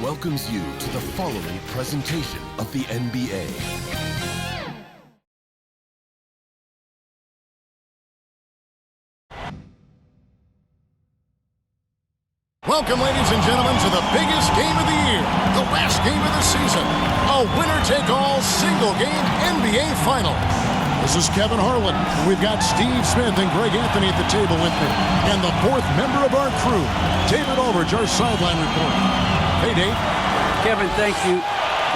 welcomes you to the following presentation of the NBA. Welcome, ladies and gentlemen, to the biggest game of the year, the last game of the season, a winner-take-all single-game NBA Finals. This is Kevin Harlan. We've got Steve Smith and Greg Anthony at the table with me, and the fourth member of our crew, David Aldridge, our sideline reporter. Hey, Dave. Kevin, thank you.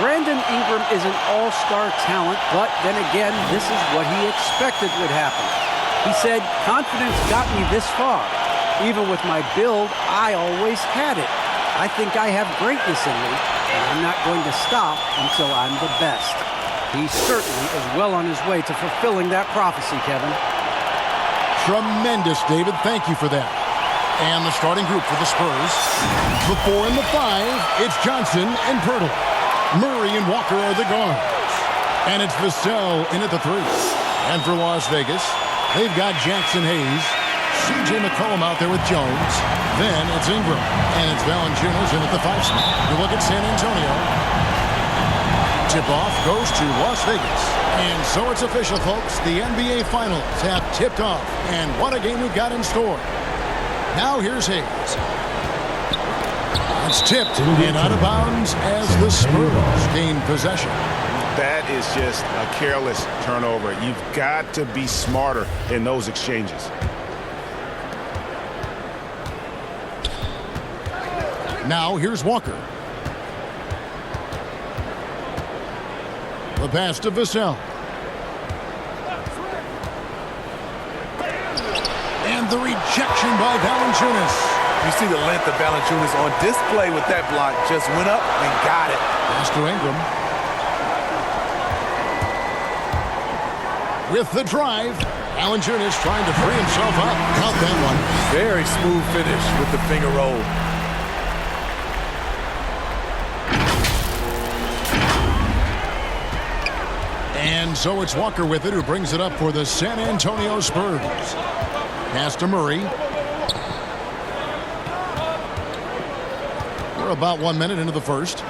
Brandon Ingram is an all-star talent, but then again, this is what he expected would happen. He said, confidence got me this far. Even with my build, I always had it. I think I have greatness in me, and I'm not going to stop until I'm the best. He certainly is well on his way to fulfilling that prophecy, Kevin. Tremendous, David. Thank you for that. And the starting group for the Spurs. The 4 and the 5, it's Johnson and Poeltl. Murray and Walker are the guards. And it's Vassell in at the 3. And for Las Vegas, they've got Jackson Hayes, C.J. McCollum out there with Jones. Then it's Ingram. And it's Valanciunas in at the 5 spot. You look at San Antonio. Tip-off goes to Las Vegas. And so it's official, folks. The NBA Finals have tipped off. And what a game we've got in store. Now here's Hayes. It's tipped and out of bounds as the Spurs gain possession. That is just a careless turnover. You've got to be smarter in those exchanges. Now here's Walker. The pass to Vassell. And the rejection by Valanciunas. You see the length of Valanciunas on display with that block. Just went up and got it. Pass to Ingram. With the drive, Valanciunas trying to free himself up. Count that one. Very smooth finish with the finger roll. And so it's Walker with it, who brings it up for the San Antonio Spurs. Pass to Murray. We're about 1 minute into the first.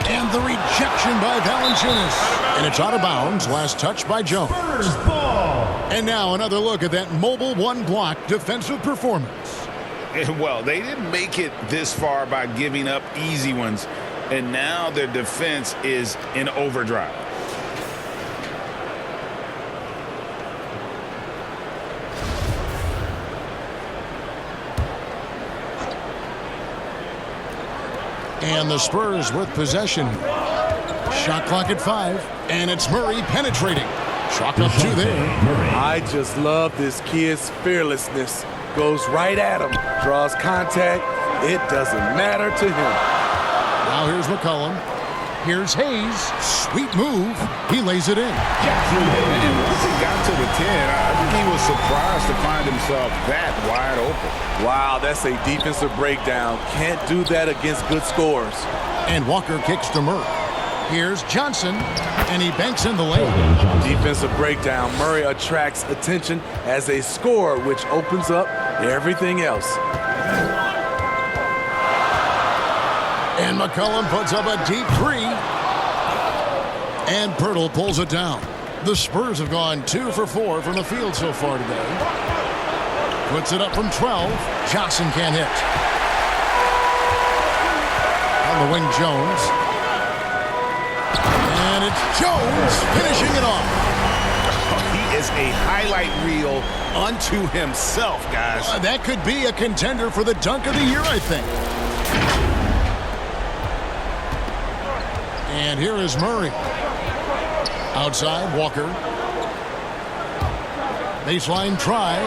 And the rejection by Valanciunas. And it's out of bounds. Last touch by Jones. And now another look at that mobile one-block defensive performance. Well, they didn't make it this far by giving up easy ones. And now their defense is in overdrive. And the Spurs with possession. Shot clock at 5. And it's Murray penetrating. Chalk up 2 there. I just love this kid's fearlessness. Goes right at him. Draws contact. It doesn't matter to him. Now here's McCollum. Here's Hayes. Sweet move. He lays it in. And once he got to the 10, I think he was surprised to find himself that wide open. Wow, that's a defensive breakdown. Can't do that against good scores. And Walker kicks to Murray. Here's Johnson, and he banks in the lane. Defensive breakdown. Murray attracts attention as a scorer, which opens up everything else. And McCollum puts up a deep 3. And Poeltl pulls it down. The Spurs have gone 2 for 4 from the field so far today. Puts it up from 12. Johnson can't hit. On the wing, Jones. And it's Jones finishing it off. He is a highlight reel unto himself, guys. That could be a contender for the dunk of the year, I think. And here is Murray. Outside, Walker. Baseline try.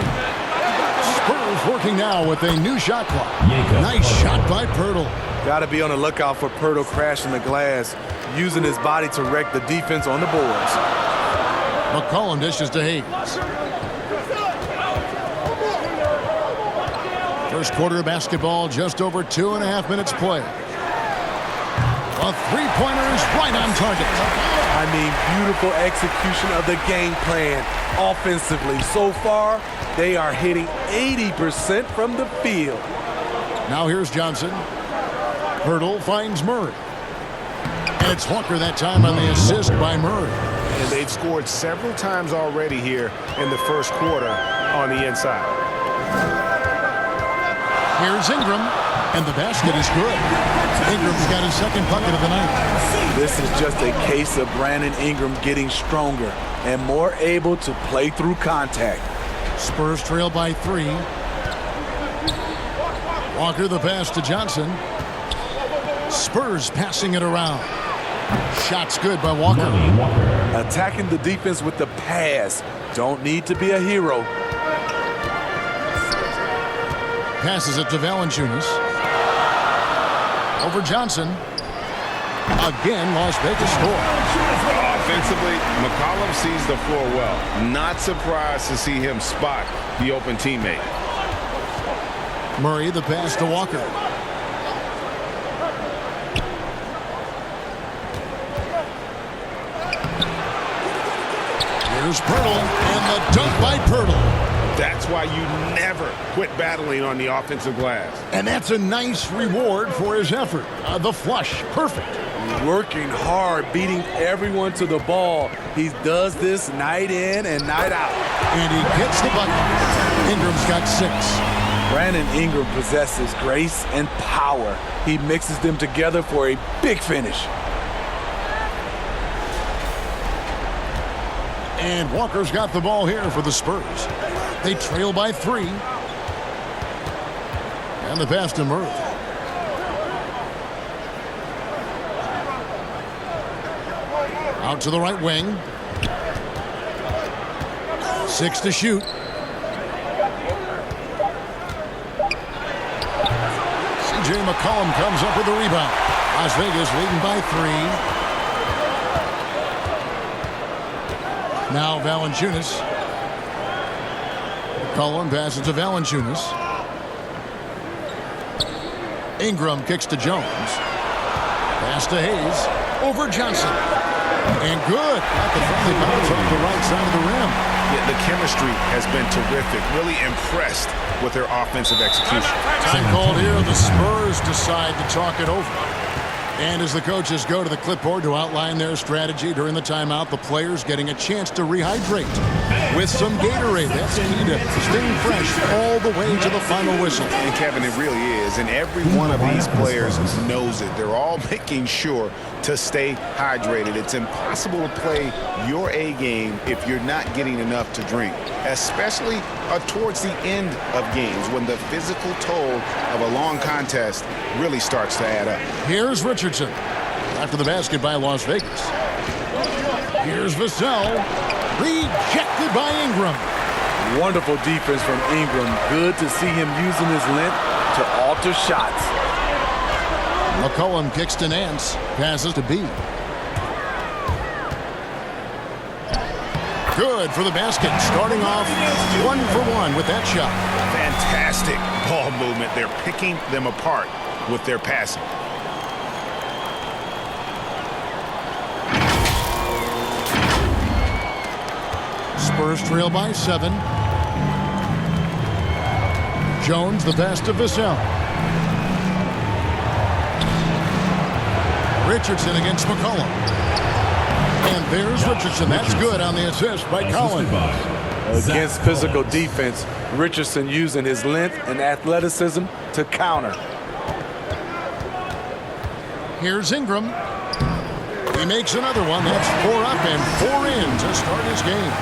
Spurs working now with a new shot clock. Nice shot by Poeltl. Got to be on the lookout for Poeltl crashing the glass, using his body to wreck the defense on the boards. McCollum dishes to Hayes. First quarter of basketball, just over 2.5 minutes play. A three-pointer is right on target. I mean, beautiful execution of the game plan offensively. So far, they are hitting 80% from the field. Now here's Johnson. Hurdle finds Murray. And it's Walker that time on the assist by Murray. And they've scored several times already here in the first quarter on the inside. Here's Ingram, and the basket is good. Ingram's got his second bucket of the night. This is just a case of Brandon Ingram getting stronger and more able to play through contact. Spurs trail by 3. Walker the pass to Johnson. Spurs passing it around. Shot's good by Walker. Attacking the defense with the pass. Don't need to be a hero. Passes it to Valanciunas. Over Johnson. Again, Las Vegas score. Offensively, McCollum sees the floor well. Not surprised to see him spot the open teammate. Murray the pass to Walker. Here's Pirtle, and the dunk by Pirtle. That's why you never quit battling on the offensive glass. And that's a nice reward for his effort. The flush, perfect. Working hard, beating everyone to the ball. He does this night in and night out. And he gets the bucket. Ingram's got 6. Brandon Ingram possesses grace and power. He mixes them together for a big finish. And Walker's got the ball here for the Spurs. They trail by 3. And the pass to Murray. Out to the right wing. 6 to shoot. C.J. McCollum comes up with the rebound. Las Vegas leading by 3. Now Valanciunas. McCollum passes to Valanciunas. Ingram kicks to Jones. Pass to Hayes. Over Johnson. And good. Got the friendly bounce off the right side of the rim. Yeah, the chemistry has been terrific. Really impressed with their offensive execution. Time called here. The Spurs decide to talk it over. And as the coaches go to the clipboard to outline their strategy during the timeout, the players getting a chance to rehydrate with some Gatorade. That's key to staying fresh all the way to the final whistle. And Kevin, it really is. And every one of these players knows it. They're all making sure to stay hydrated. It's impossible to play your A game if you're not getting enough to drink, especially towards the end of games when the physical toll of a long contest really starts to add up. Here's Richardson after the basket by Las Vegas. Here's Vassell, rejected by Ingram. Wonderful defense from Ingram. Good to see him using his length to alter shots. McCollum kicks to Nance, passes to B. Good for the basket, starting off 1 for 1 with that shot. Fantastic ball movement. They're picking them apart with their passing. Spurs trail by 7. Jones the pass to Vassell. Richardson against McCollum. And there's Richardson. That's good on the assist by Collins. Against physical defense, Richardson using his length and athleticism to counter. Here's Ingram. He makes another one. That's 4 up and 4 in to start his game.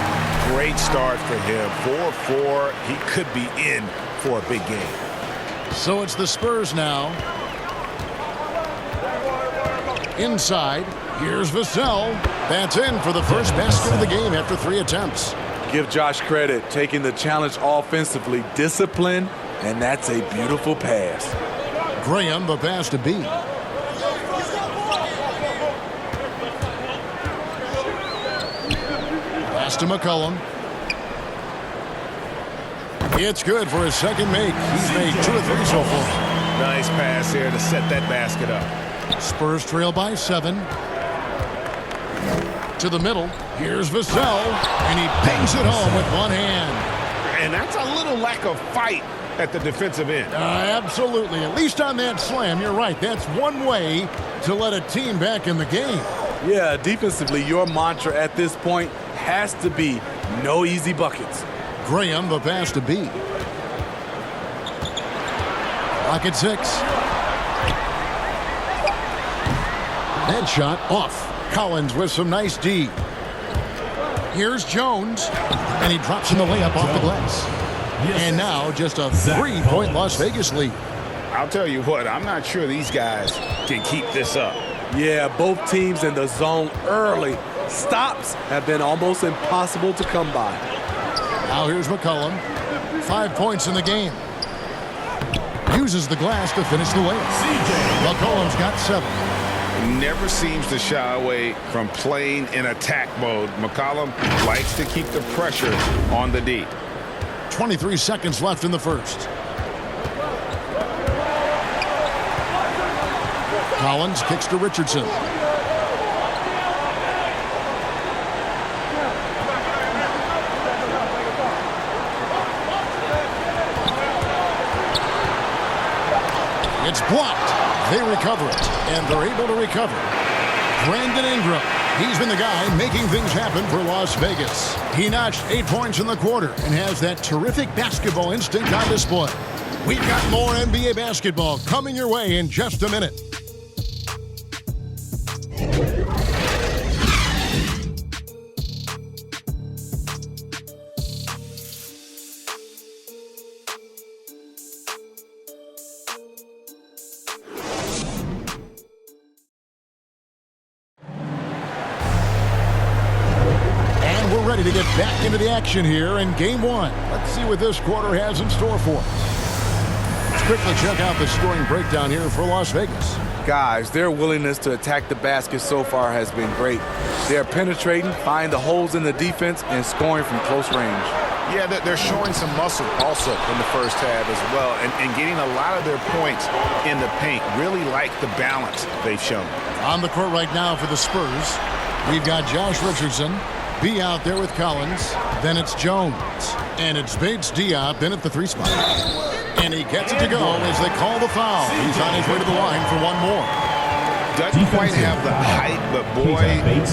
Great start for him. 4-4. He could be in for a big game. So it's the Spurs now. Inside. Here's Vassell. That's in for the first basket of the game after 3 attempts. Give Josh credit, taking the challenge offensively, discipline, and that's a beautiful pass. Graham, the pass to B. Pass to McCollum. It's good for his second make. He's made 2 or 3 so far. Nice pass there to set that basket up. Spurs trail by 7. To the middle. Here's Vassell, and he bangs it home with one hand. And that's a little lack of fight at the defensive end. Absolutely. At least on that slam, you're right. That's one way to let a team back in the game. Yeah, defensively, your mantra at this point has to be no easy buckets. Graham, the pass to B. Clock at 6. That shot off. Collins with some nice D. Here's Jones, and he drops in the layup off the glass. And now just a 3-point Las Vegas lead. I'll tell you what, I'm not sure these guys can keep this up. Yeah, both teams in the zone early. Stops have been almost impossible to come by. Now here's McCollum. 5 points in the game. Uses the glass to finish the layup. McCollum's got 7. Never seems to shy away from playing in attack mode. McCollum likes to keep the pressure on the D. 23 seconds left in the first. Collins kicks to Richardson. It's blocked. They recover it, and they're able to recover. Brandon Ingram. He's been the guy making things happen for Las Vegas. He notched 8 points in the quarter and has that terrific basketball instinct on display. We've got more NBA basketball coming your way in just a minute. Ready to get back into the action here in game 1. Let's see what this quarter has in store for us. Let's quickly check out the scoring breakdown here for Las Vegas. Guys, their willingness to attack the basket so far has been great. They're penetrating, finding the holes in the defense, and scoring from close range. Yeah, they're showing some muscle also in the first half as well, and getting a lot of their points in the paint. Really like the balance they've shown. On the court right now for the Spurs, we've got Josh Richardson. B out there with Collins. Then it's Jones. And it's Bates Diop in at the 3 spot. And he gets it to go as they call the foul. He's on his way to the line for one more. Doesn't quite have the height, but boy,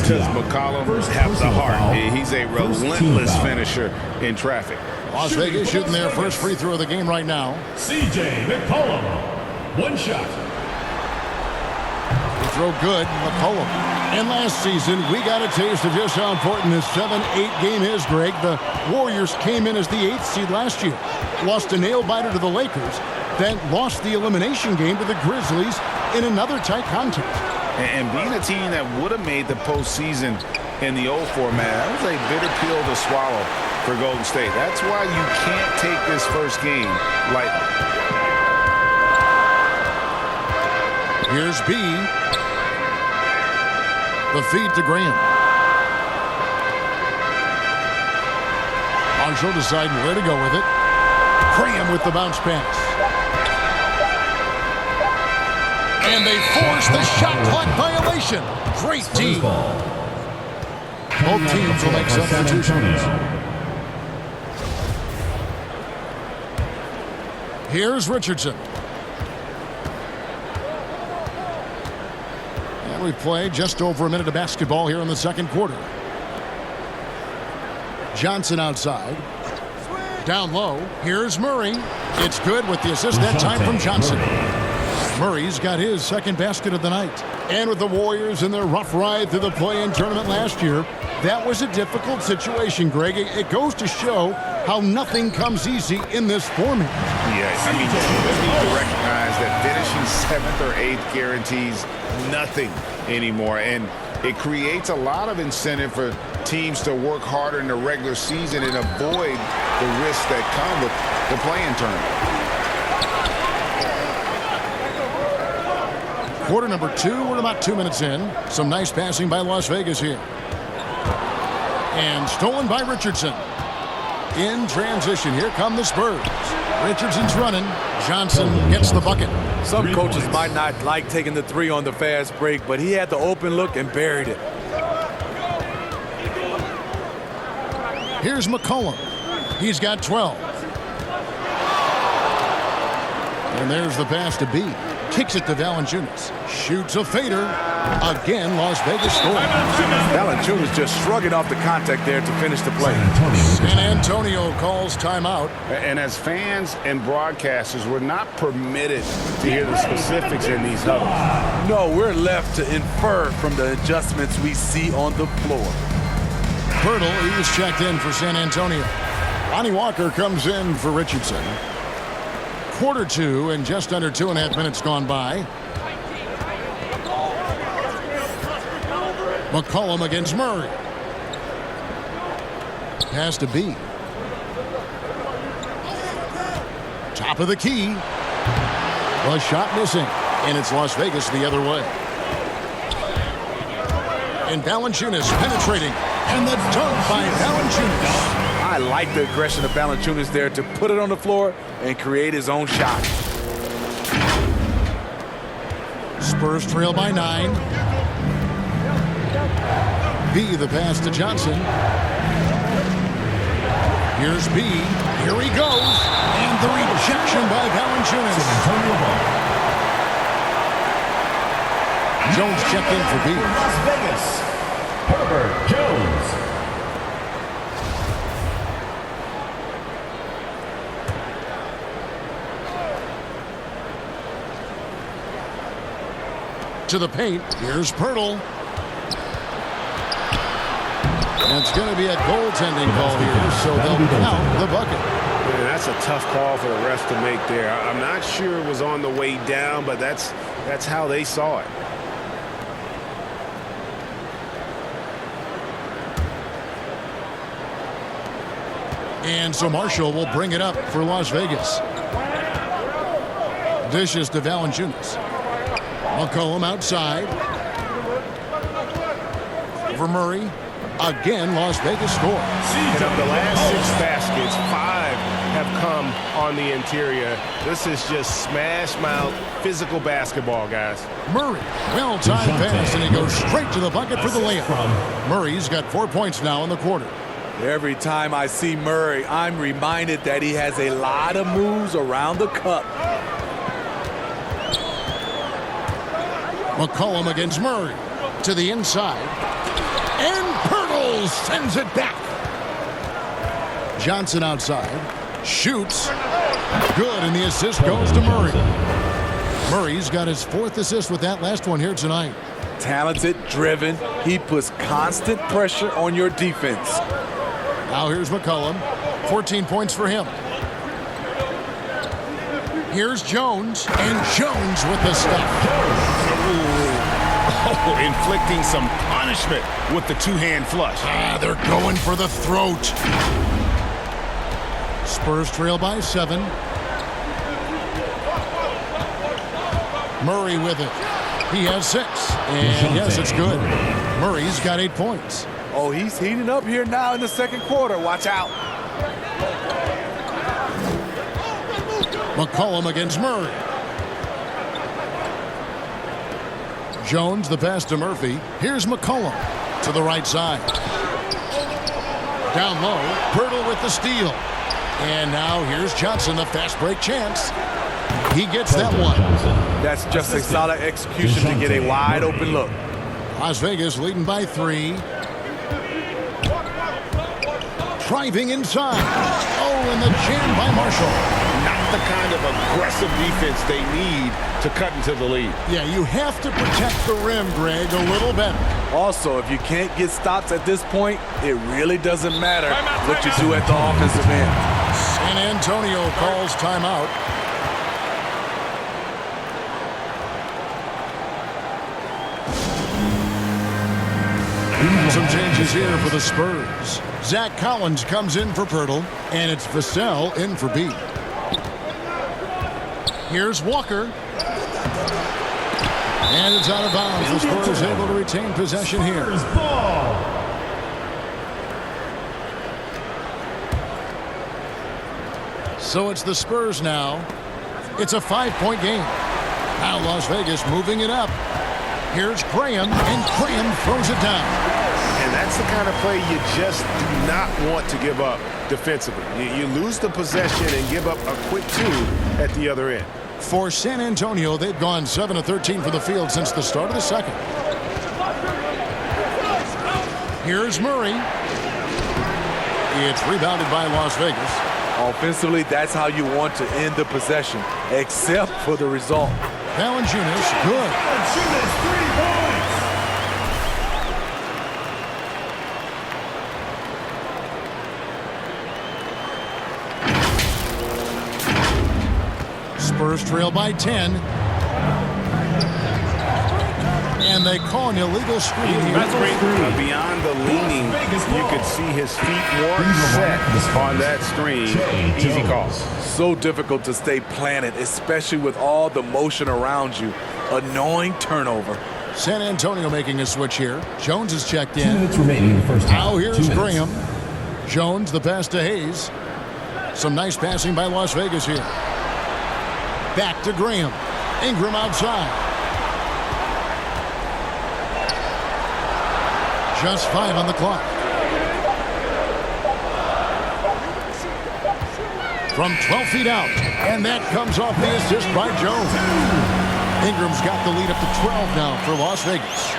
does McCollum have the heart. He's a relentless finisher in traffic. Las Vegas shooting their first free throw of the game right now. CJ McCollum. One shot. Free throw good, McCollum. And last season, we got a taste of just how important this 7-8 game is, Greg. The Warriors came in as the 8th seed last year, lost a nail-biter to the Lakers, then lost the elimination game to the Grizzlies in another tight contest. And being a team that would have made the postseason in the old format, that was a bitter pill to swallow for Golden State. That's why you can't take this first game lightly. Here's B. The feed to Graham. Marshall deciding where to go with it. Graham with the bounce pass. And they force the shot clock violation. Great team. Both teams will make substitutions. Here's Richardson. We play just over a minute of basketball here in the second quarter. Johnson outside. Down low. Here's Murray. It's good with the assist that time from Johnson. Murray's got his second basket of the night. And with the Warriors in their rough ride through the play-in tournament last year, that was a difficult situation, Greg. It goes to show how nothing comes easy in this format. Yeah, I mean, you need to recognize that finishing 7th or 8th guarantees nothing anymore, and it creates a lot of incentive for teams to work harder in the regular season and avoid the risks that come with the play-in tournament. Quarter number 2, we're about 2 minutes in. Some nice passing by Las Vegas here. And stolen by Richardson. In transition, here come the Spurs. Richardson's running. Johnson gets the bucket. Some coaches might not like taking the 3 on the fast break, but he had the open look and buried it. Here's McCollum. He's got 12. And there's the pass to B. Kicks it to Valanciunas. Shoots a fader. Again, Las Vegas scores. Valanciunas just shrugging off the contact there to finish the play. San Antonio calls timeout. And as fans and broadcasters, we're not permitted to hear the specifics in these huddles. No, we're left to infer from the adjustments we see on the floor. Pirtle, he was checked in for San Antonio. Lonnie Walker comes in for Richardson. Quarter two and just under 2.5 minutes gone by. McCollum against Murray. Pass to B. Top of the key. A shot missing. And it's Las Vegas the other way. And Valanciunas penetrating. And the dunk by Valanciunas. I like the aggression of Valanciunas there to put it on the floor and create his own shot. Spurs trail by 9. B, the pass to Johnson. Here's B. Here he goes. And the rejection by Valanciunas. Jones checked in for B. Las Vegas, Herbert Jones. To the paint. Here's Pirtle. And it's going to be a goaltending call here, so they'll count the bucket. Man, that's a tough call for the refs to make there. I'm not sure it was on the way down, but that's how they saw it. And so Marshall will bring it up for Las Vegas. Dishes to Valanciunas. McCollum outside. For Murray. Again, Las Vegas scores. And of the last 6 baskets, 5 have come on the interior. This is just smash mouth physical basketball, guys. Murray, well-timed pass, and he goes straight to the bucket for the layup. Murray's got 4 points now in the quarter. Every time I see Murray, I'm reminded that he has a lot of moves around the cup. McCollum against Murray. To the inside. And Pirtle sends it back. Johnson outside. Shoots. Good, and the assist goes to Murray. Murray's got his 4th assist with that last one here tonight. Talented, driven. He puts constant pressure on your defense. Now here's McCollum. 14 points for him. Here's Jones. And Jones with the stop. Oh, inflicting some punishment with the 2-hand flush. They're going for the throat. Spurs trail by 7. Murray with it. He has 6. And yes, it's good. Murray's got 8 points. Oh, he's heating up here now in the second quarter. Watch out. McCollum against Murray. Jones, the pass to Murphy. Here's McCollum to the right side. Down low, Pirtle with the steal. And now here's Johnson, the fast break chance. He gets that one. That's just a solid execution to get a wide open look. Las Vegas leading by 3. Driving inside. Oh, and the jam by Marshall. Not the kind of aggressive defense they need to cut into the lead. Yeah, you have to protect the rim, Greg, a little better. Also, if you can't get stops at this point, it really doesn't matter what you do at the offensive end. San Antonio calls timeout. Some changes here for the Spurs. Zach Collins comes in for Pirtle, and it's Vassell in for B. Here's Walker. And it's out of bounds. The Spurs able to retain possession here. So it's the Spurs now. It's a 5-point game. Now Las Vegas moving it up. Here's Graham, and Graham throws it down. And that's the kind of play you just do not want to give up defensively. You lose the possession and give up a quick 2 at the other end. For San Antonio, they've gone 7 of 13 for the field since the start of the second. Here's Murray. It's rebounded by Las Vegas. Offensively, that's how you want to end the possession, except for the result. Valanciunas, good. Valanciunas, 3 points. Spurs trail by 10. And they call an illegal screen here. That's great. Beyond the leaning, you could see his feet weren't set on that screen. Easy call. So difficult to stay planted, especially with all the motion around you. Annoying turnover. San Antonio making a switch here. Jones is checked 2 in. minutes remaining in the first half. Now here's 2 minutes. Graham. Jones, the pass to Hayes. Some nice passing by Las Vegas here. Back to Graham. Ingram outside. Just 5 on the clock. From 12 feet out. And that comes off the assist by Jones. Ingram's got the lead up to 12 now for Las Vegas.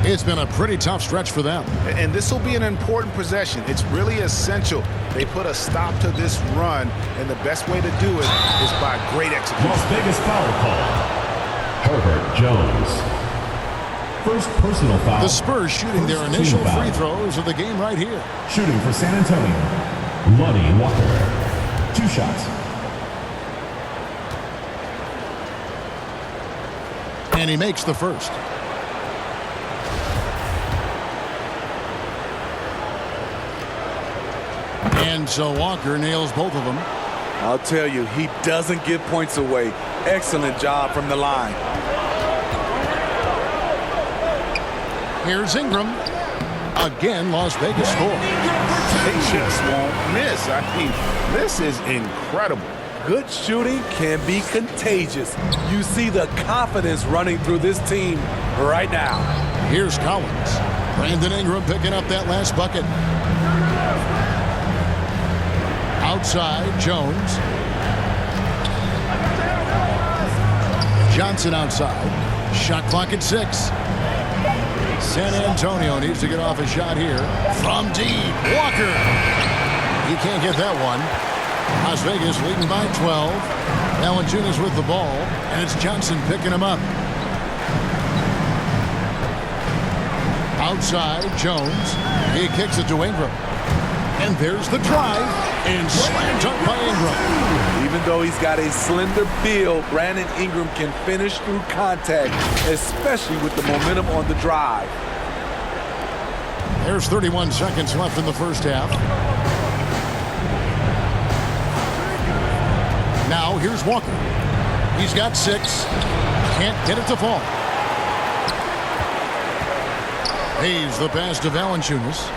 It's been a pretty tough stretch for them. And this will be an important possession. It's really essential they put a stop to this run, and the best way to do it is by great execution. Las Vegas foul call. Herbert Jones. First personal foul. The Spurs shooting their First initial team foul. free throws of the game right here. Shooting for San Antonio. Lonnie Walker. 2 shots. And he makes the first. And so Walker nails both of them. I'll tell you, he doesn't give points away. Excellent job from the line. Here's Ingram. Again, Las Vegas score. They just won't miss. I mean, this is incredible. Good shooting can be contagious. You see the confidence running through this team right now. Here's Collins. Brandon Ingram picking up that last bucket. Outside, Jones. Johnson outside. Shot clock at 6. San Antonio needs to get off a shot here. From deep, Walker. He can't get that one. Las Vegas leading by 12. Valanciunas with the ball, and it's Johnson picking him up. Outside, Jones. He kicks it to Ingram. And there's the drive, and slam dunk by Ingram. Even though he's got a slender build, Brandon Ingram can finish through contact, especially with the momentum on the drive. There's 31 seconds left in the first half. Now here's Walker. He's got 6. Can't get it to fall. Hayes the pass to Valanciunas.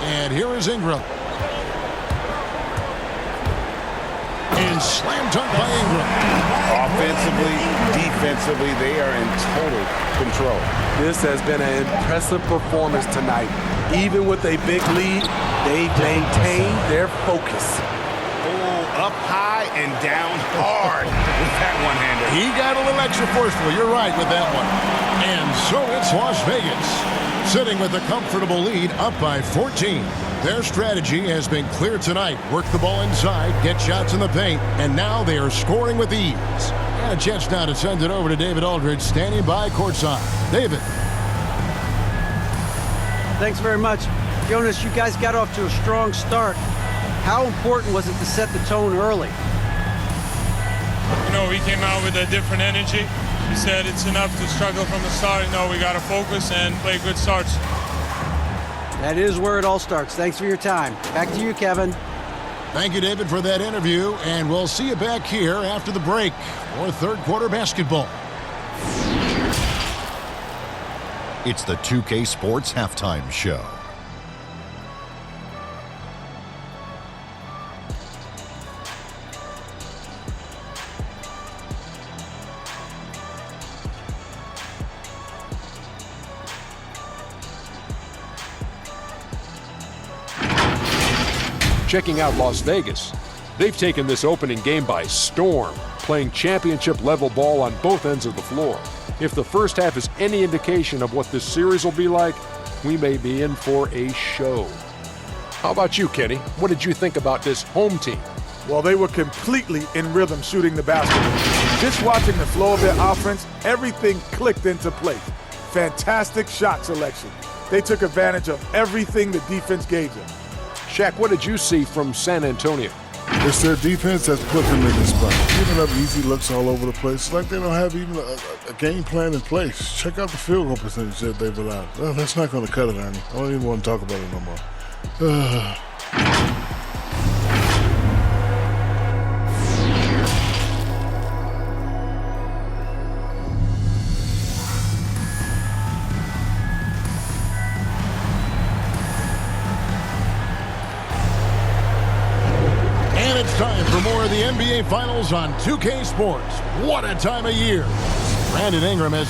And here is Ingram. And slam dunk by Ingram. Offensively, defensively, they are in total control. This has been an impressive performance tonight. Even with a big lead, they've maintained their focus. Oh, up high and down hard with that one-hander. He got a little extra forceful. You're right with that one. And so it's Las Vegas, sitting with a comfortable lead up by 14. Their strategy has been clear tonight. Work the ball inside, get shots in the paint, and now they are scoring with ease. And a chance now to send it over to David Aldridge, standing by courtside. David. Thanks very much. Jonas, you guys got off to a strong start. How important was it to set the tone early? You know, we came out with a different energy. We said it's enough to struggle from the start. You know, we got to focus and play good starts. That is where it all starts. Thanks for your time. Back to you, Kevin. Thank you, David, for that interview, and we'll see you back here after the break for third quarter basketball. It's the 2K Sports Halftime Show. Checking out Las Vegas, they've taken this opening game by storm, playing championship-level ball on both ends of the floor. If the first half is any indication of what this series will be like, we may be in for a show. How about you, Kenny? What did you think about this home team? Well, they were completely in rhythm shooting the basketball. Just watching the flow of their offense, everything clicked into place. Fantastic shot selection. They took advantage of everything the defense gave them. Shaq, what did you see from San Antonio? It's their defense that's put them in this spot. Giving up easy looks all over the place. It's like they don't have even a game plan in place. Check out the field goal percentage that they've allowed. Well, that's not going to cut it, Ernie. I don't even want to talk about it no more. And it's time for more of the NBA Finals on 2K Sports. What a time of year. Brandon Ingram has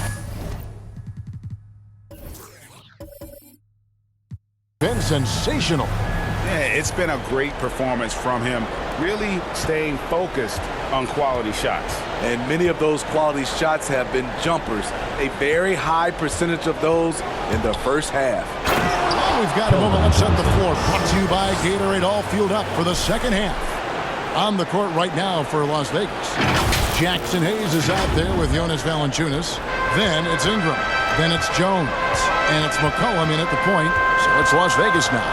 been sensational. Yeah, it's been a great performance from him, really staying focused on quality shots. And many of those quality shots have been jumpers. A very high percentage of those in the first half. We've got a moment. Let's set the floor. Brought to you by Gatorade. All fueled up for the second half. On the court right now for Las Vegas, Jackson Hayes is out there with Jonas Valanciunas. Then it's Ingram. Then it's Jones. And it's McCollum in at the point. So it's Las Vegas now.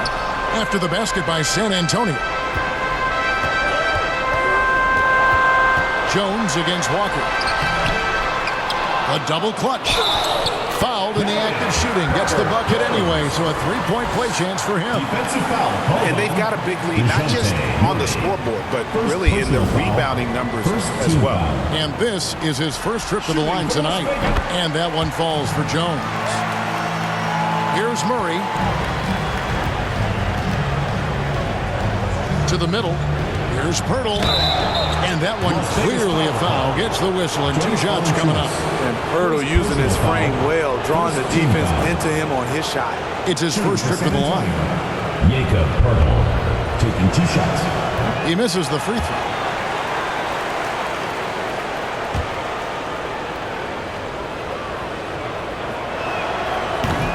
After the basket by San Antonio. Jones against Walker. A double clutch. Fouled in the act of shooting. Gets the bucket anyway, so a three-point play chance for him. And they've got a big lead, not just on the scoreboard, but really in the rebounding numbers as well. And this is his first trip to the line tonight. And that one falls for Jones. Here's Murray. To the middle. Here's Pirtle. And that one clearly a foul. Gets the whistle and 2 shots coming up. And Pirtle using his frame well, drawing the defense into him on his shot. It's his first trip to the line. Jakob Pirtle taking 2 shots. He misses the free throw.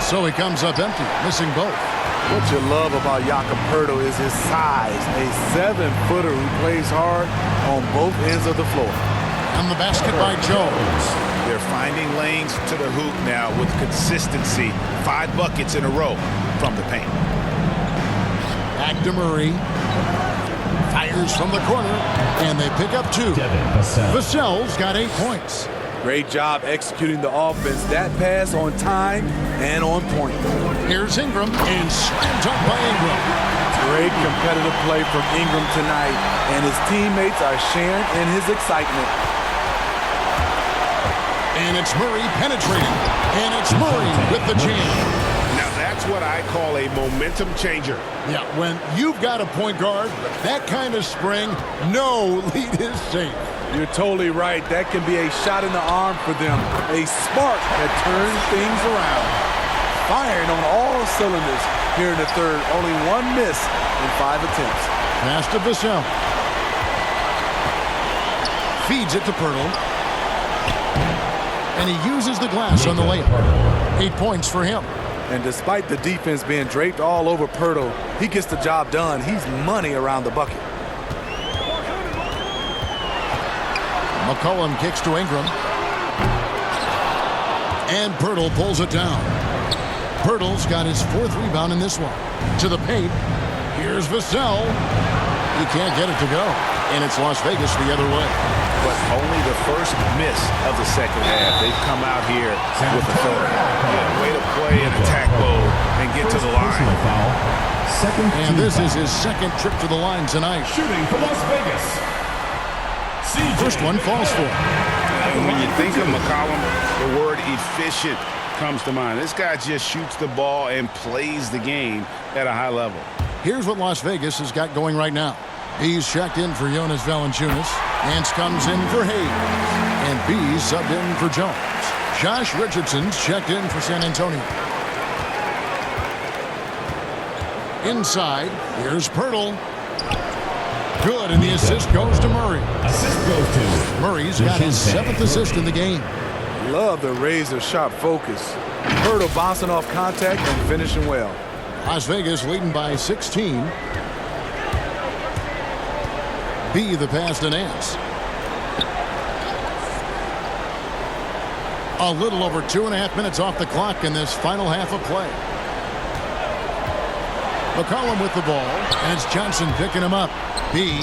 So he comes up empty, missing both. What you love about Jakob Pirtle is his size. A 7-footer who plays hard on both ends of the floor. And the basket by Jones. They're finding lanes to the hoop now with consistency. 5 buckets in a row from the paint. Back to Murray. Fires from the corner. And they pick up 2. Vassell's got 8 points. Great job executing the offense. That pass on time and on point. Here's Ingram, and slam dunk by Ingram. Great competitive play from Ingram tonight, and his teammates are sharing in his excitement. And it's Murray penetrating. And it's Murray with the jam. Now that's what I call a momentum changer. Yeah, when you've got a point guard, that kind of spring, no lead is safe. You're totally right. That can be a shot in the arm for them. A spark that turns things around. Firing on all cylinders here in the third. Only 1 miss in 5 attempts. Pass to Vassell. Feeds it to Pirtle. And he uses the glass on the layup. 8 points for him. And despite the defense being draped all over Pirtle, he gets the job done. He's money around the bucket. McCollum kicks to Ingram. And Pirtle pulls it down. Pirtle's got his 4th rebound in this one. To the paint. Here's Vassell. He can't get it to go. And it's Las Vegas the other way. But only the first miss of the second half. They've come out here with a third. Yeah, way to play in attack mode and get to the line. And this is his 2nd trip to the line tonight. Shooting for Las Vegas. First one falls for him. And when you think of McCollum, the word efficient comes to mind. This guy just shoots the ball and plays the game at a high level. Here's what Las Vegas has got going right now. He's checked in for Jonas Valanciunas. Nance comes in for Hayes. And B subbed in for Jones. Josh Richardson's checked in for San Antonio. Inside, here's Pirtle. Good, and the assist goes to Murray. Assist goes to Murray's got his 7th assist in the game. Love the razor-sharp focus. Hurdle bouncing off contact and finishing well. Las Vegas leading by 16. B, the pass to Nance. A little over 2.5 minutes off the clock in this final half of play. McCollum with the ball, and it's Johnson picking him up. B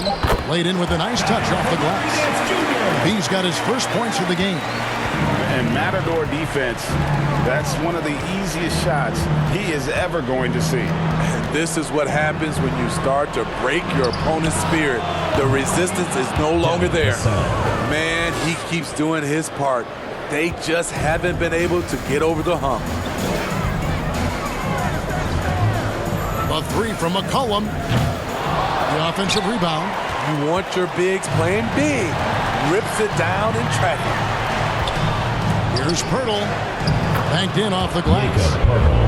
laid in with a nice touch off the glass. B's got his first points of the game. And Matador defense, that's one of the easiest shots he is ever going to see. And this is what happens when you start to break your opponent's spirit. The resistance is no longer there. Man, he keeps doing his part. They just haven't been able to get over the hump. A 3 from McCollum. The offensive rebound. You want your bigs playing big. Rips it down in traffic. Here's Pirtle. Banked in off the glass.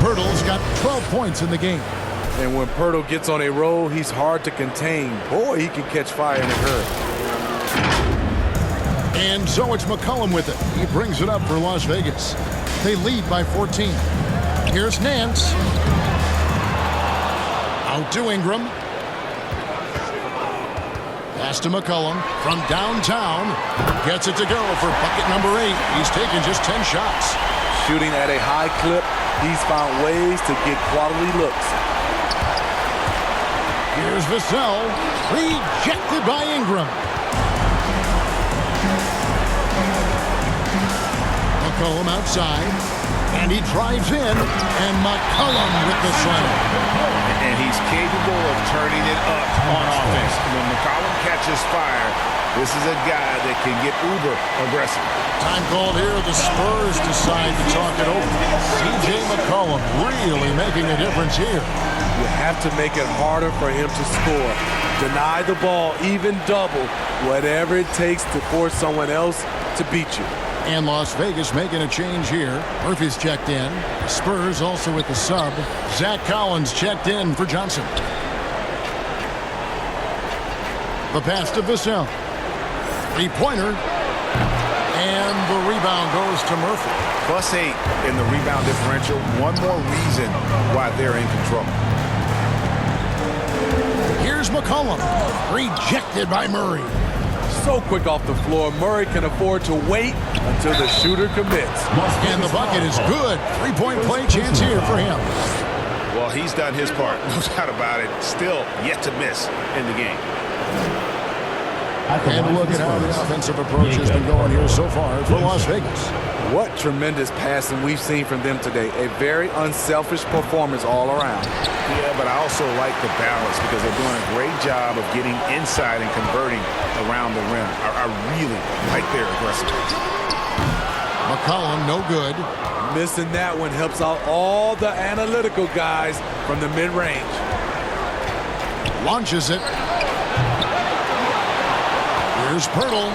Pirtle's got 12 points in the game. And when Pirtle gets on a roll, he's hard to contain. Boy, he can catch fire in a hurry. And so it's McCollum with it. He brings it up for Las Vegas. They lead by 14. Here's Nance. Out to Ingram. Pass to McCollum from downtown. Gets it to go for bucket number 8. He's taken just 10 shots. Shooting at a high clip, he's found ways to get quality looks. Here's Vassell. Rejected by Ingram. McCollum outside. And he drives in. And McCollum with the slam. And he's capable of turning it up on offense. When McCollum catches fire, this is a guy that can get uber aggressive. Time called here. The Spurs decide to talk it over. C.J. McCollum really making a difference here. You have to make it harder for him to score. Deny the ball, even double, whatever it takes to force someone else to beat you. And Las Vegas making a change here. Murphy's checked in. Spurs also with the sub. Zach Collins checked in for Johnson. The pass to Vassell. 3-pointer. And the rebound goes to Murphy. +8 in the rebound differential. One more reason why they're in control. Here's McCollum. Rejected by Murray. So quick off the floor, Murray can afford to wait until the shooter commits. And the bucket is good. 3-point play chance here for him. Well, he's done his part. No doubt about it. Still yet to miss in the game. And look at how the offensive approach has been going here so far for Las Vegas. What tremendous passing we've seen from them today. A very unselfish performance all around. Yeah, but I also like the balance because they're doing a great job of getting inside and converting around the rim. I really like their aggressiveness. McCollum, no good. Missing that one helps out all the analytical guys from the mid-range. Launches it. Here's Pirtle.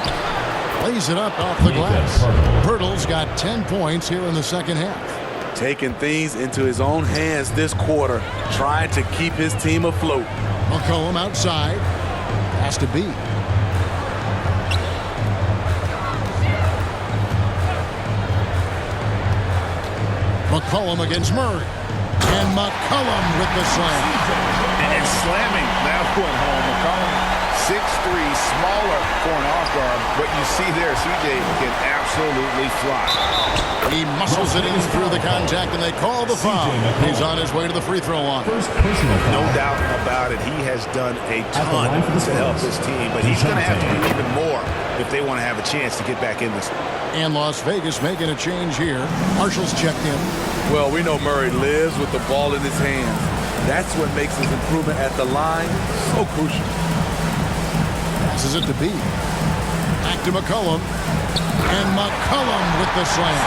Lays it up off the glass. Pirtle's got 10 points here in the second half. Taking things into his own hands this quarter, trying to keep his team afloat. McCollum outside. Has to be. McCollum against Murray. And McCollum with the slam. And slamming that one home. McCollum, 6'3", smaller for an off guard. But you see there, CJ can absolutely fly. He muscles it in through the contact, and they call the foul. He's on his way to the free throw line. No doubt about it. He has done a ton to help this team, but he's going to have to do even more if they want to have a chance to get back in this one. And Las Vegas making a change here. Marshall's checked in. Well, we know Murray lives with the ball in his hands. That's what makes his improvement at the line so crucial. Passes it to B. Back to McCollum. And McCollum with the slam.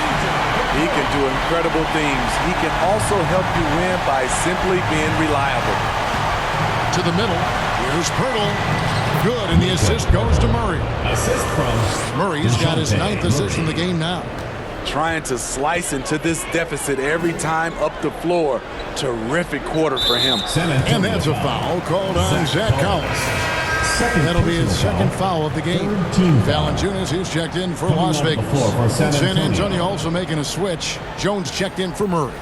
He can do incredible things. He can also help you win by simply being reliable. To the middle. Here's Pirtle. Good, and the assist goes to Murray. Assist from Murray's got his 9th assist in the game now. Trying to slice into this deficit every time up the floor. Terrific quarter for him. And that's a foul called on Zach Collins. That'll be his second foul of the game. Valanciunas, who's checked in for Las Vegas. San Antonio also making a switch. Jones checked in for Murray.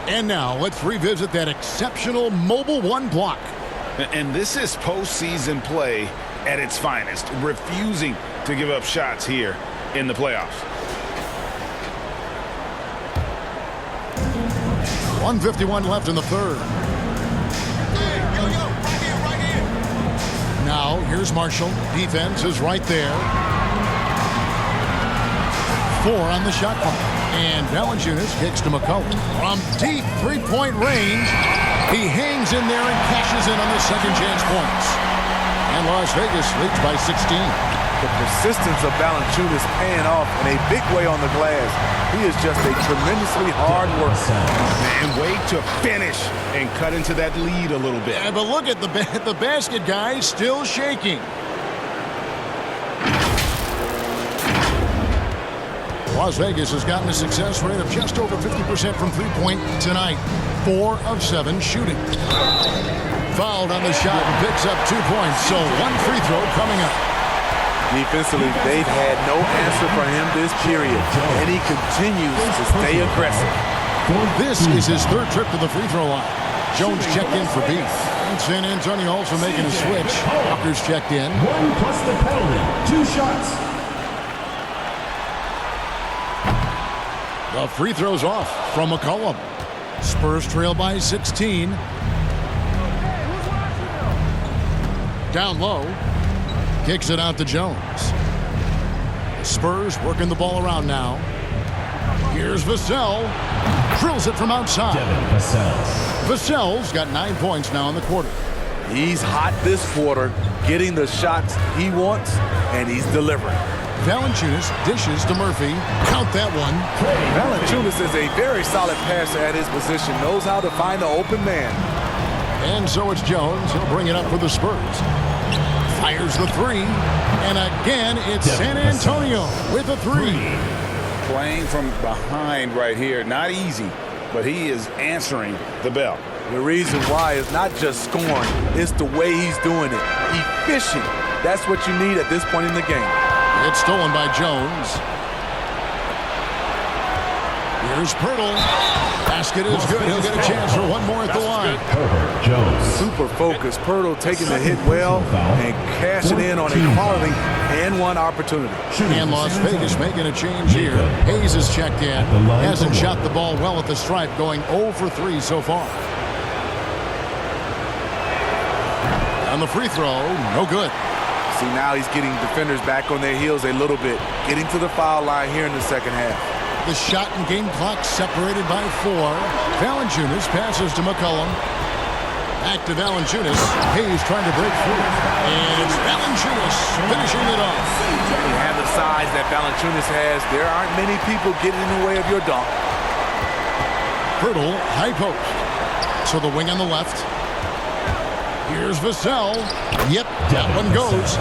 And now let's revisit that exceptional Mobile One block. And this is postseason play at its finest, refusing to give up shots here in the playoffs. 1:51 left in the third. Now, here's Marshall. Defense is right there. 4 on the shot clock. And Valanciunas kicks to McCollum. From deep three-point range, he hangs in there and cashes in on the second chance points. And Las Vegas leads by 16. The persistence of Valanciunas paying off in a big way on the glass. He is just a tremendously hard worker. And wait to finish and cut into that lead a little bit. Yeah, but look at the basket guy still shaking. Las Vegas has gotten a success rate of just over 50% from three-point tonight. 4 of 7 shooting. Fouled on the shot and picks up 2 points. So 1 free throw coming up. Defensively, they've had no answer for him this period, and he continues to stay aggressive. This is his 3rd trip to the free throw line. Jones checked in for B. And San Antonio also making a switch. Walker's checked in. 1 plus the penalty. 2 shots. The free throw's off from McCollum. Spurs trail by 16. Down low. Kicks it out to Jones. The Spurs working the ball around now. Here's Vassell. Drills it from outside. Vassell's got 9 points now in the quarter. He's hot this quarter, getting the shots he wants, and he's delivering. Valanciunas dishes to Murphy. Count that one. Valanciunas is a very solid passer at his position, knows how to find the open man. And so it's Jones. He'll bring it up for the Spurs. Fires the 3. And again, it's San Antonio with a 3. Playing from behind right here. Not easy, but he is answering the bell. The reason why is not just scoring, it's the way he's doing it. Efficient. That's what you need at this point in the game. It's stolen by Jones. Here's Pirtle. Basket is good. He'll get a chance for one more at the line. Herbert Jones. Super focused. Pirtle taking the hit well and cashing in on a quality and one opportunity. And Las Vegas making a change here. Hayes is checked in. Hasn't shot the ball well at the stripe, going 0 for 3 so far. On the free throw, no good. See, now he's getting defenders back on their heels a little bit, getting to the foul line here in the second half. The shot and game clock separated by 4. Valanciunas passes to McCollum. Back to Valanciunas. Hayes trying to break through. And it's Valanciunas finishing it off. You have the size that Valanciunas has. There aren't many people getting in the way of your dunk. Pirtle, high post. To the wing on the left. Here's Vassell. Yep, that one goes.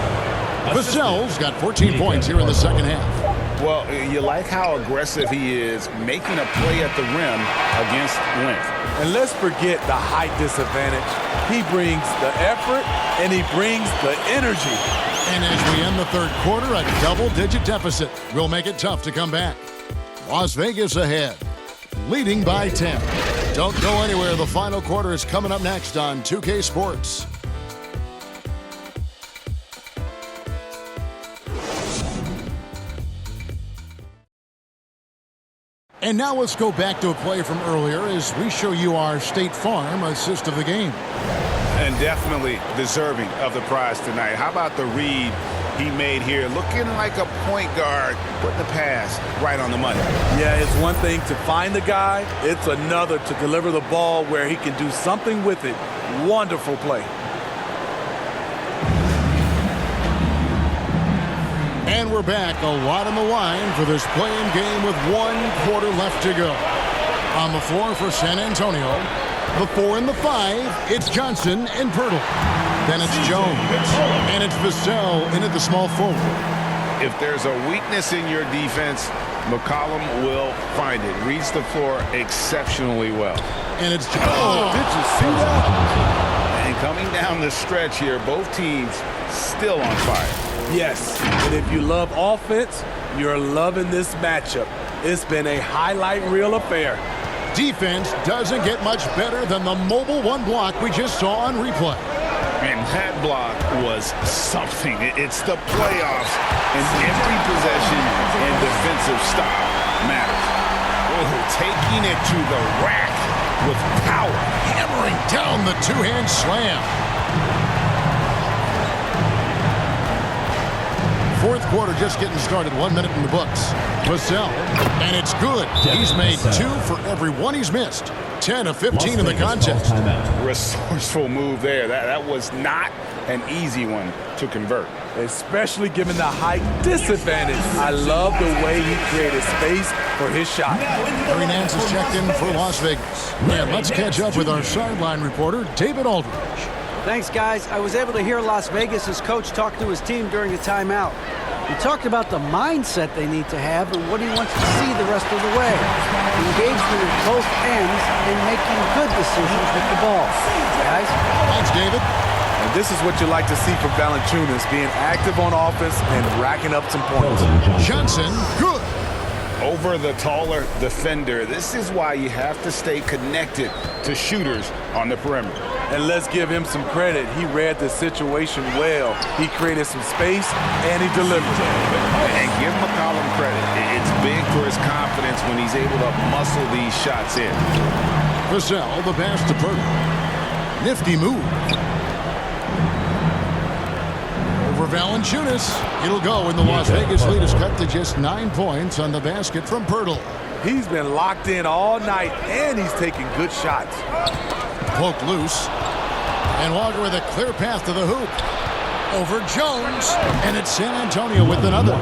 Vassell's got 14 points here in the second half. Well, you like how aggressive he is, making a play at the rim against length. And let's forget the height disadvantage. He brings the effort, and he brings the energy. And as we end the third quarter, a double-digit deficit will make it tough to come back. Las Vegas ahead, leading by 10. Don't go anywhere. The final quarter is coming up next on 2K Sports. And now let's go back to a play from earlier as we show you our State Farm assist of the game. And definitely deserving of the prize tonight. How about the read he made here? Looking like a point guard, putting the pass right on the money. Yeah, it's one thing to find the guy. It's another to deliver the ball where he can do something with it. Wonderful play. And we're back. A lot on the line for this play-in game with 1 quarter left to go. On the floor for San Antonio, the 4 and the 5, it's Johnson and Pirtle. Then it's Jones. And it's Vassell in at the small forward. If there's a weakness in your defense, McCollum will find it. Reads the floor exceptionally well. And it's Did you see that? And coming down the stretch here, both teams still on fire. Yes, and if you love offense, you're loving this matchup. It's been a highlight reel affair. Defense doesn't get much better than the mobile one block we just saw on replay. And that block was something. It's the playoffs, and every possession and defensive stop matters. Oh, taking it to the rack with power. Hammering down the two-hand slam. Fourth quarter just getting started. 1 minute in the books. Vassell, and it's good. He's made 2 for every one he's missed. 10 of 15 in the contest. Resourceful move there. That was not an easy one to convert. Especially given the height disadvantage. I love the way he created space for his shot. Larry Nance is checked in for Las Vegas. And let's catch up with our sideline reporter, David Aldridge. Thanks, guys. I was able to hear Las Vegas' coach talk to his team during a timeout. He talked about the mindset they need to have and what he wants to see the rest of the way. Engagement at both ends and making good decisions with the ball. Guys? Thanks, David. And this is what you like to see from Valanciunas, being active on offense and racking up some points. Johnson, good. Over the taller defender. This is why you have to stay connected to shooters on the perimeter. And let's give him some credit. He read the situation well. He created some space, and he delivered. And give McCollum credit. It's big for his confidence when he's able to muscle these shots in. Vassell, the pass to Purtle. Nifty move. Over Valanciunas. It'll go, and the Las Vegas lead is cut to just 9 points on the basket from Purtle. He's been locked in all night, and he's taking good shots. Poked loose. And Walker with a clear path to the hoop. Over Jones. And it's San Antonio with another.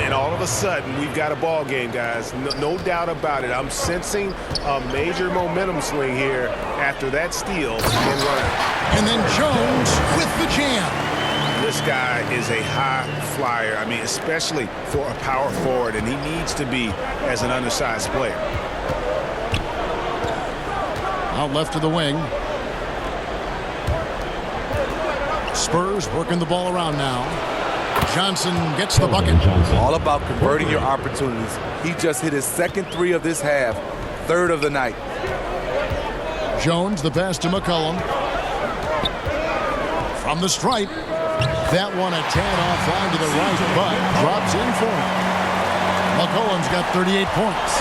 And all of a sudden, we've got a ball game, guys. No doubt about it. I'm sensing a major momentum swing here after that steal and run. And then Jones with the jam. This guy is a high flyer. I mean, especially for a power forward, and he needs to be as an undersized player. Out left to the wing. Spurs working the ball around now. Johnson gets the bucket. All about converting your opportunities. He just hit his second 3 of this half, 3rd of the night. Jones, the pass to McCollum. From the stripe. That one a tad offline to the right, but drops in for him. McCollum's got 38 points.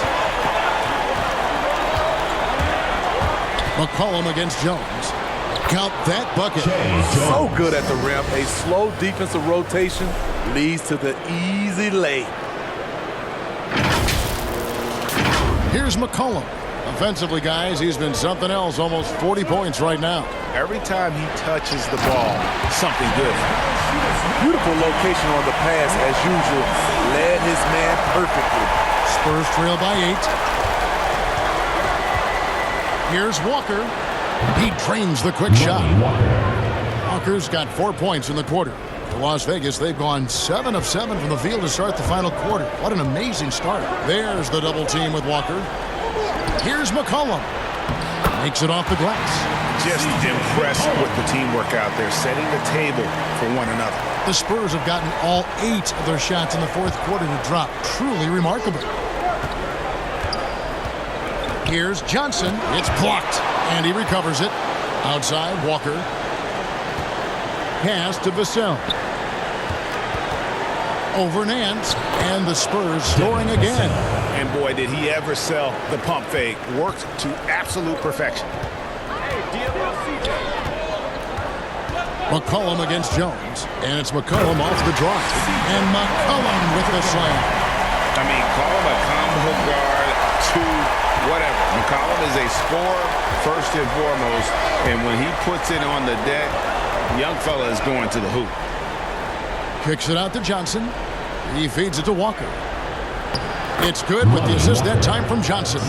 McCollum against Jones. Count that bucket. So good at the rim. A slow defensive rotation leads to the easy lay. Here's McCollum. Offensively, guys, he's been something else. Almost 40 points right now. Every time he touches the ball, something good. Beautiful location on the pass, as usual. Led his man perfectly. Spurs trail by 8. Here's Walker. He drains the quick shot. Walker's got 4 points in the quarter. For Las Vegas, they've gone 7 of 7 from the field to start the final quarter. What an amazing start. There's the double team with Walker. Here's McCollum. Makes it off the glass. Just impressed with the teamwork out there, setting the table for one another. The Spurs have gotten all 8 of their shots in the fourth quarter to drop. Truly remarkable. Here's Johnson. It's blocked, and he recovers it. Outside, Walker. Pass to Vassell. Over Nance, and the Spurs scoring again. And boy, did he ever sell the pump fake. Worked to absolute perfection. McCollum against Jones, and it's McCollum off the drive. And McCollum with the slam. I mean, call him a combo guard to whatever. McCollum is a scorer first and foremost, and when he puts it on the deck, young fella is going to the hoop. Kicks it out to Johnson. He feeds it to Walker. It's good with the assist that time from Johnson.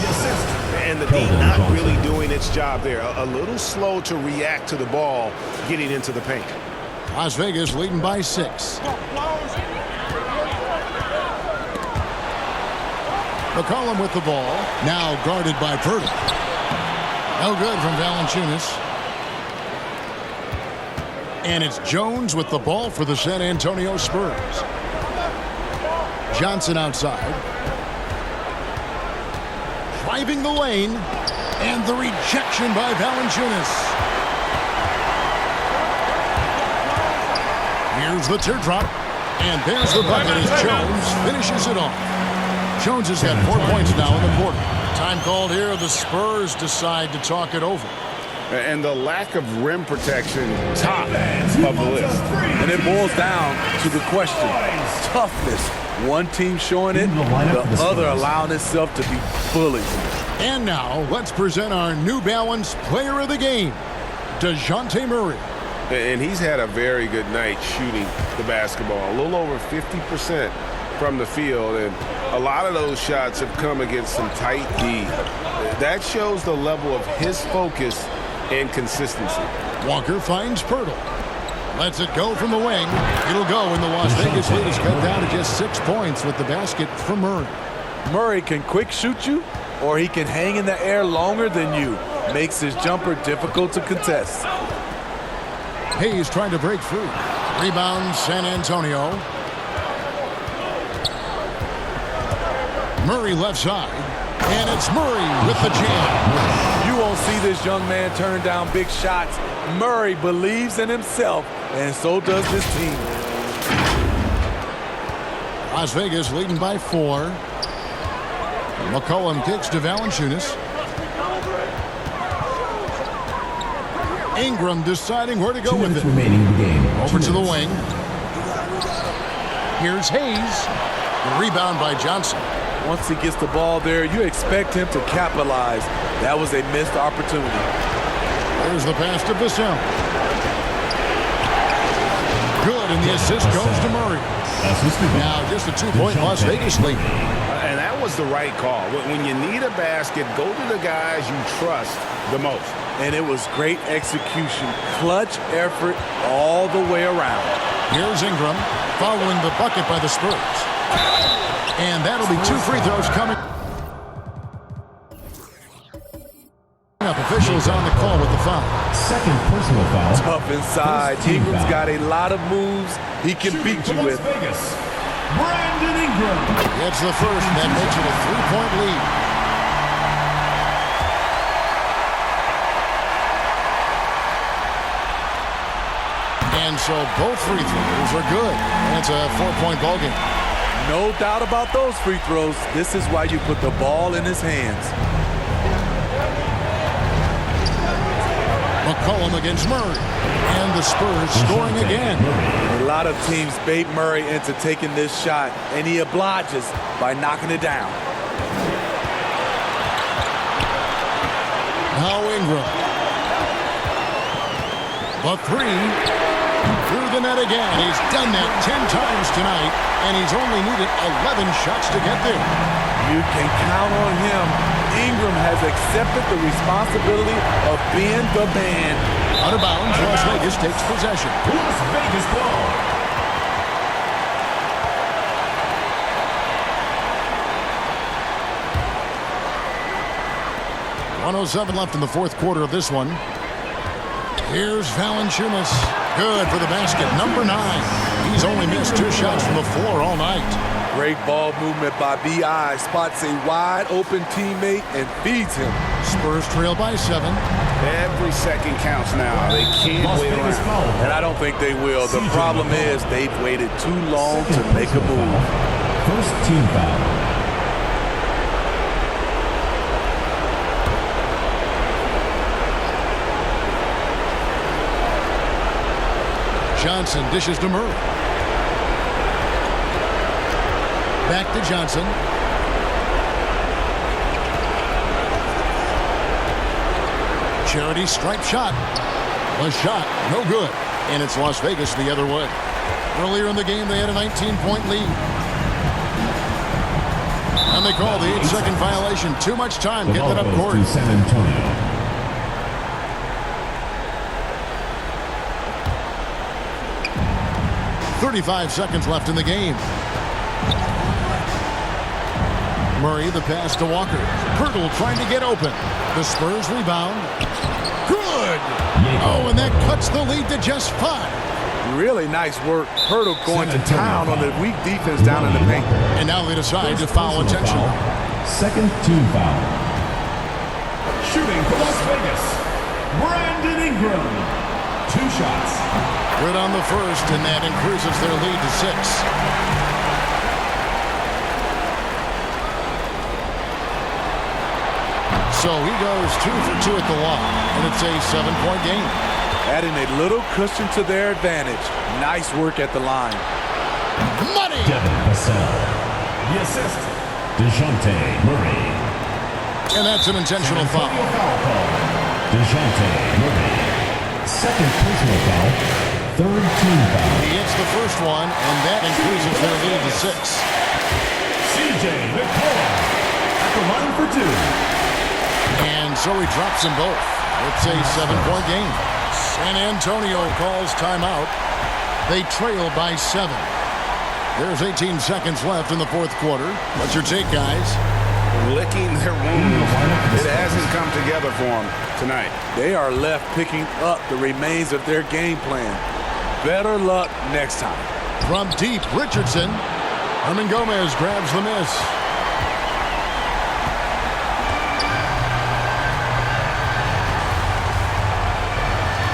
And the D not really doing its job there. A little slow to react to the ball getting into the paint. Las Vegas leading by 6. McCollum with the ball. Now guarded by Purtle. No good from Valanciunas. And it's Jones with the ball for the San Antonio Spurs. Johnson outside. Driving the lane. And the rejection by Valanciunas. Here's the teardrop. And there's the bucket as Jones finishes it off. Jones has had 4 points now in the quarter. Time called here. The Spurs decide to talk it over. And the lack of rim protection, top of the list. And it boils down to the question, toughness. One team showing it, the other allowing itself to be bullied. And now, let's present our New Balance Player of the Game, DeJounte Murray. And he's had a very good night shooting the basketball. A little over 50% from the field, and a lot of those shots have come against some tight D. That shows the level of his focus and consistency. Walker finds Pirtle. Lets it go from the wing. It'll go, and the Las Vegas lead is cut down to just 6 points with the basket from Murray. Murray can quick shoot you, or he can hang in the air longer than you. Makes his jumper difficult to contest. Hayes trying to break free. Rebound San Antonio. Murray left side. And it's Murray with the jam. You won't see this young man turn down big shots. Murray believes in himself, and so does his team. Las Vegas leading by 4. McCollum kicks to Valanciunas. Ingram deciding where to go with it. Remaining in the game. Over to the wing. Here's Hayes. The rebound by Johnson. Once he gets the ball there, you expect him to capitalize. That was a missed opportunity. There's the pass to Vassell. Good, and the assist goes to Murray. Now just a 2-point Las Vegas lead. And that was the right call. When you need a basket, go to the guys you trust the most. And it was great execution. Clutch effort all the way around. Here's Ingram following the bucket by the Spurs. And that'll be 2 free throws coming. Officials on the call with the foul. Second personal foul. Tough inside. Ingram's got a lot of moves he can beat you with. Brandon Ingram. It's the first, and that makes it a 3-point lead. And so both free throws are good. And it's a 4-point ball game. No doubt about those free throws. This is why you put the ball in his hands. McCollum against Murray. And the Spurs scoring again. A lot of teams bait Murray into taking this shot, and he obliges by knocking it down. Now Ingram. The 3. Through the net again. He's done that 10 times tonight, and he's only needed 11 shots to get there. You can count on him. Ingram has accepted the responsibility of being the man. Out of bounds, Las Vegas takes possession. Las Vegas ball. .107 left in the fourth quarter of this one. Here's Valanciunas. Good for the basket. Number 9. He's only missed 2 shots from the floor all night. Great ball movement by B.I. Spots a wide open teammate and feeds him. Spurs trail by 7. Every second counts now. They can't wait around. And I don't think they will. The problem is they've waited too long to make a move. First team foul. Johnson dishes to Murray. Back to Johnson. Charity stripe shot. A shot, no good. And it's Las Vegas the other way. Earlier in the game, they had a 19-point lead. And they call the 8-second violation. Too much time getting it up court. San Antonio. 35 seconds left in the game. Murray, the pass to Walker. Pirtle trying to get open. The Spurs rebound. Good! Oh, and that cuts the lead to just 5. Really nice work. Hurdle going to town on the weak defense down in the paint. And now they decide to foul intentionally. Second team foul. Shooting for Las Vegas, Brandon Ingram. 2 shots. Good on the first, and that increases their lead to 6. So he goes 2 for 2 at the line, and it's a 7-point game. Adding a little cushion to their advantage. Nice work at the line. Money! Devin Vassell. The assist, DeJounte Murray. And that's an intentional foul. DeJounte Murray. Second personal foul. Third team foul. He hits the first one, and that increases their lead to 6. CJ McCollum at the line for 2. And so he drops them both. It's a 7-point game. San Antonio calls timeout. They trail by 7. There's 18 seconds left in the fourth quarter. What's your take, guys? Licking their wounds. It hasn't come together for them tonight. They are left picking up the remains of their game plan. Better luck next time. From deep, Richardson. Herman Gomez grabs the miss.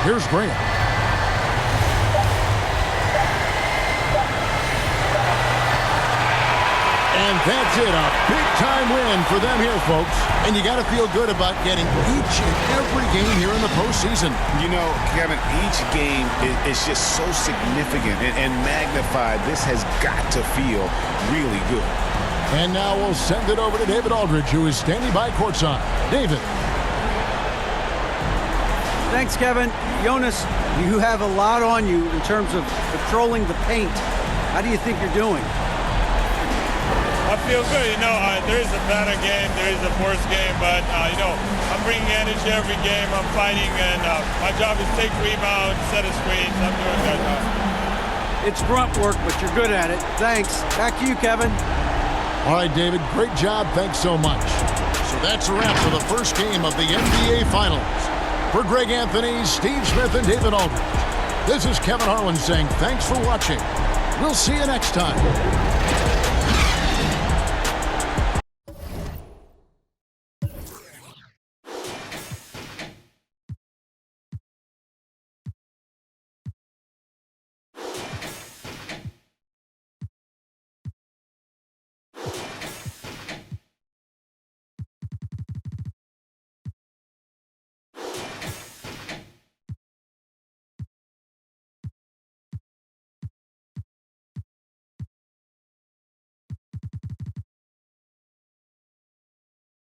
Here's Graham. And that's it, a big-time win for them here, folks. And you got to feel good about getting each and every game here in the postseason. You know, Kevin, each game is just so significant and magnified. This has got to feel really good. And now we'll send it over to David Aldridge, who is standing by courtside. David. Thanks, Kevin. Jonas, you have a lot on you in terms of patrolling the paint. How do you think you're doing? I feel good. You know, there is a better game, there is a worse game, but, you know, I'm bringing energy every game. I'm fighting, and my job is take rebounds, set a screens. I'm doing that job. It's grunt work, but you're good at it. Thanks. Back to you, Kevin. All right, David, great job. Thanks so much. So that's a wrap for the first game of the NBA Finals. For Greg Anthony, Steve Smith, and David Aldridge, this is Kevin Harlan saying thanks for watching. We'll see you next time.